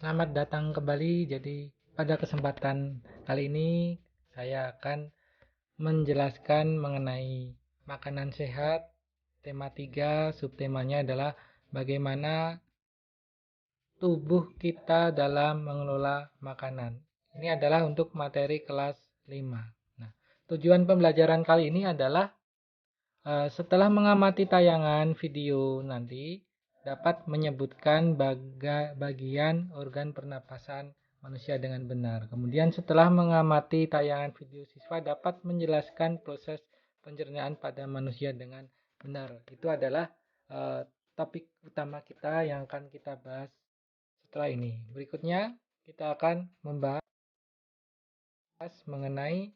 Selamat datang kembali. Jadi, pada kesempatan kali ini saya akan menjelaskan mengenai makanan sehat. Tema 3, subtemanya adalah bagaimana tubuh kita dalam mengelola makanan. Ini adalah untuk materi kelas 5. Nah, tujuan pembelajaran kali ini adalah setelah mengamati tayangan video nanti dapat menyebutkan bagian organ pernapasan manusia dengan benar. Kemudian setelah mengamati tayangan video siswa dapat menjelaskan proses pencernaan pada manusia dengan benar. Itu adalah topik utama kita yang akan kita bahas setelah ini. Berikutnya kita akan membahas mengenai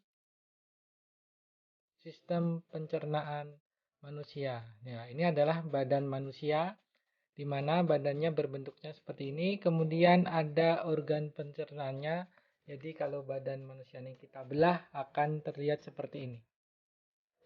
sistem pencernaan manusia. Ya, ini adalah badan manusia, di mana badannya berbentuknya seperti ini. Kemudian ada organ pencernaannya. Jadi kalau badan manusia ini kita belah akan terlihat seperti ini.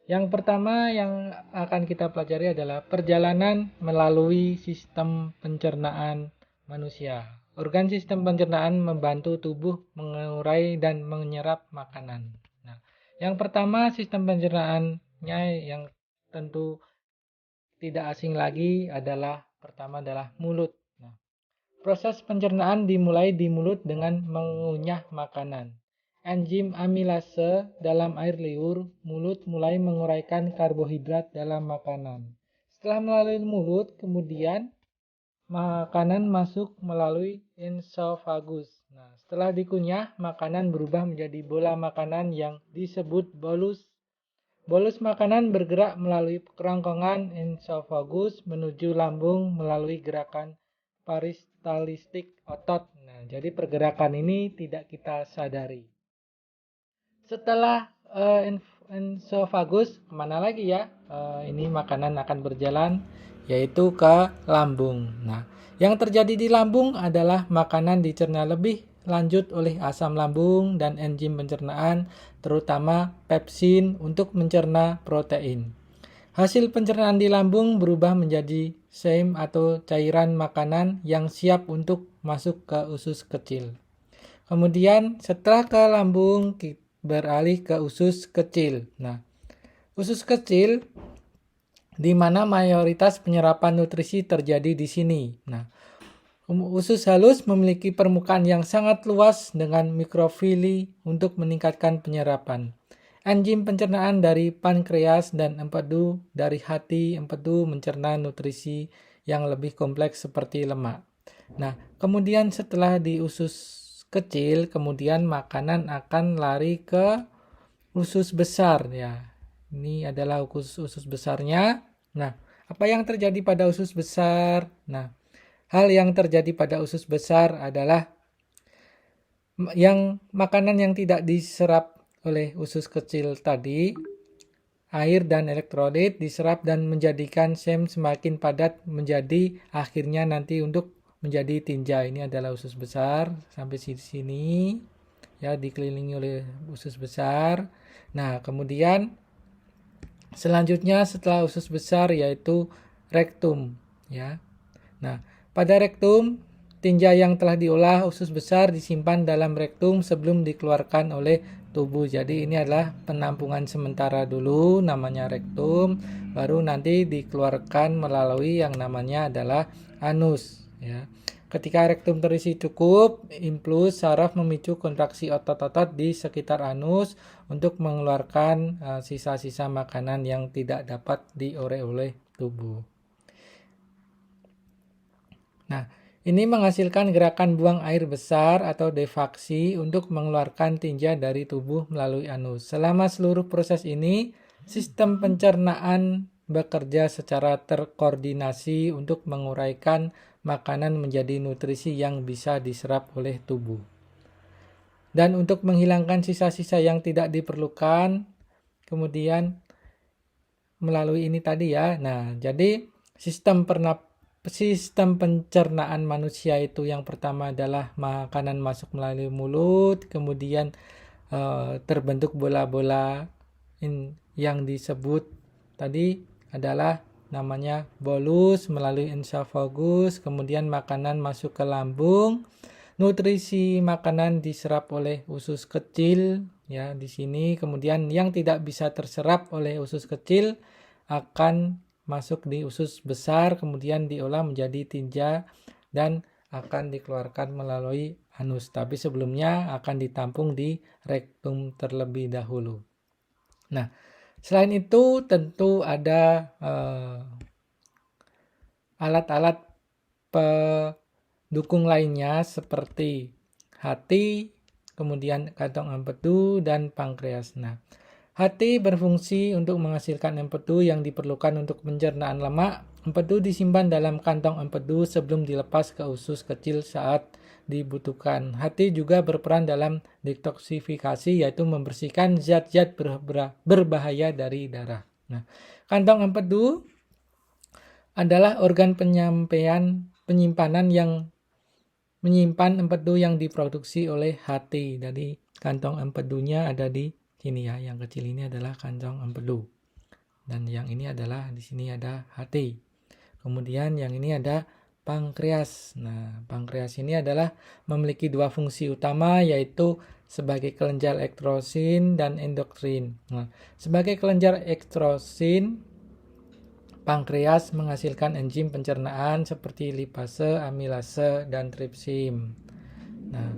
Yang pertama yang akan kita pelajari adalah perjalanan melalui sistem pencernaan manusia. Organ sistem pencernaan membantu tubuh mengurai dan menyerap makanan. Nah, yang pertama sistem pencernaannya yang tentu tidak asing lagi adalah pertama adalah mulut. Nah, proses pencernaan dimulai di mulut dengan mengunyah makanan. Enzim amilase dalam air liur, mulut mulai menguraikan karbohidrat dalam makanan. Setelah melalui mulut, kemudian makanan masuk melalui esofagus. Nah, setelah dikunyah, makanan berubah menjadi bola makanan yang disebut bolus. Bolus makanan bergerak melalui kerongkongan esofagus menuju lambung melalui gerakan peristalistik otot. Nah, jadi pergerakan ini tidak kita sadari. Setelah esofagus, kemana lagi ya? Ini makanan akan berjalan, yaitu ke lambung. Nah, yang terjadi di lambung adalah makanan dicerna lebih lanjut oleh asam lambung dan enzim pencernaan, terutama pepsin untuk mencerna protein. Hasil pencernaan di lambung berubah menjadi seme atau cairan makanan yang siap untuk masuk ke usus kecil. Kemudian setelah ke lambung beralih ke usus kecil. Nah, usus kecil di mana mayoritas penyerapan nutrisi terjadi di sini. Nah, usus halus memiliki permukaan yang sangat luas dengan mikrofili untuk meningkatkan penyerapan. Enzim pencernaan dari pankreas dan empedu dari hati empedu mencerna nutrisi yang lebih kompleks seperti lemak. Nah, kemudian setelah di usus kecil, kemudian makanan akan lari ke usus besar ya. Ini adalah usus besarnya. Nah, apa yang terjadi pada usus besar? Nah, hal yang terjadi pada usus besar adalah makanan yang tidak diserap oleh usus kecil tadi, air dan elektrolit diserap dan menjadikan seme semakin padat menjadi akhirnya nanti untuk menjadi tinja. Ini adalah usus besar sampai sini ya, dikelilingi oleh usus besar. Nah, kemudian selanjutnya setelah usus besar yaitu rektum ya. Nah, pada rektum tinja yang telah diolah usus besar disimpan dalam rektum sebelum dikeluarkan oleh tubuh. Jadi ini adalah penampungan sementara dulu namanya rektum, baru nanti dikeluarkan melalui yang namanya adalah anus ya. Ketika rektum terisi cukup, impuls saraf memicu kontraksi otot-otot di sekitar anus untuk mengeluarkan sisa-sisa makanan yang tidak dapat diurai oleh tubuh. Nah, ini menghasilkan gerakan buang air besar atau defaksi untuk mengeluarkan tinja dari tubuh melalui anus. Selama seluruh proses ini, sistem pencernaan bekerja secara terkoordinasi untuk menguraikan makanan menjadi nutrisi yang bisa diserap oleh tubuh. Dan untuk menghilangkan sisa-sisa yang tidak diperlukan, kemudian melalui ini tadi ya. Nah, jadi sistem pencernaan manusia itu yang pertama adalah makanan masuk melalui mulut, kemudian terbentuk bola-bola yang disebut tadi adalah namanya bolus melalui esofagus, kemudian makanan masuk ke lambung. nutrisi makanan diserap oleh usus kecil ya di sini, kemudian yang tidak bisa terserap oleh usus kecil akan masuk di usus besar, kemudian diolah menjadi tinja dan akan dikeluarkan melalui anus. Tapi sebelumnya akan ditampung di rektum terlebih dahulu. Nah, selain itu tentu ada alat-alat pendukung lainnya seperti hati, kemudian kantong empedu dan pankreas. Nah, hati berfungsi untuk menghasilkan empedu yang diperlukan untuk pencernaan lemak. Empedu disimpan dalam kantong empedu sebelum dilepas ke usus kecil saat dibutuhkan. Hati juga berperan dalam detoksifikasi, yaitu membersihkan zat-zat berbahaya dari darah. Nah, kantong empedu adalah organ penyimpanan yang menyimpan empedu yang diproduksi oleh hati. Jadi kantong empedunya ada di sini ya. Yang kecil ini adalah kantong empedu. Dan yang ini adalah di sini ada hati. Kemudian yang ini ada pankreas. Nah, pankreas ini adalah memiliki dua fungsi utama, yaitu sebagai kelenjar ektrosin dan endokrin. Nah, sebagai kelenjar ektrosin, pankreas menghasilkan enzim pencernaan seperti lipase, amilase, dan tripsim. Nah,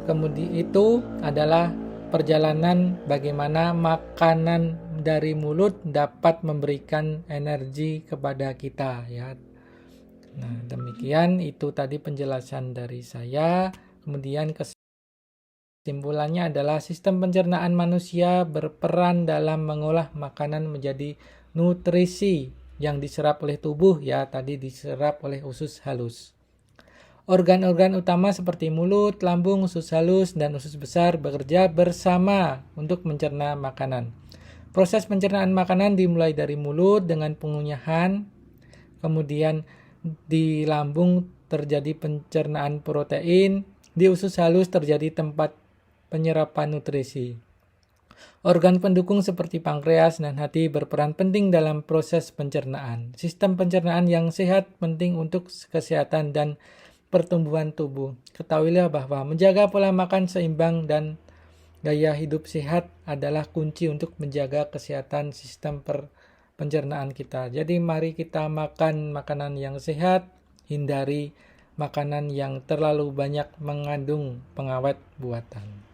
kemudian itu adalah perjalanan bagaimana makanan dari mulut dapat memberikan energi kepada kita ya. Nah, demikian itu tadi penjelasan dari saya. Kemudian kesimpulannya adalah sistem pencernaan manusia berperan dalam mengolah makanan menjadi nutrisi yang diserap oleh tubuh ya, tadi diserap oleh usus halus. Organ-organ utama seperti mulut, lambung, usus halus, dan usus besar bekerja bersama untuk mencerna makanan. Proses pencernaan makanan dimulai dari mulut dengan pengunyahan, kemudian di lambung terjadi pencernaan protein, di usus halus terjadi tempat penyerapan nutrisi. Organ pendukung seperti pankreas dan hati berperan penting dalam proses pencernaan. Sistem pencernaan yang sehat penting untuk kesehatan dan pertumbuhan tubuh. Ketahuilah bahwa menjaga pola makan seimbang dan gaya hidup sehat adalah kunci untuk menjaga kesehatan sistem pencernaan kita. Jadi mari kita makan makanan yang sehat, hindari makanan yang terlalu banyak mengandung pengawet buatan.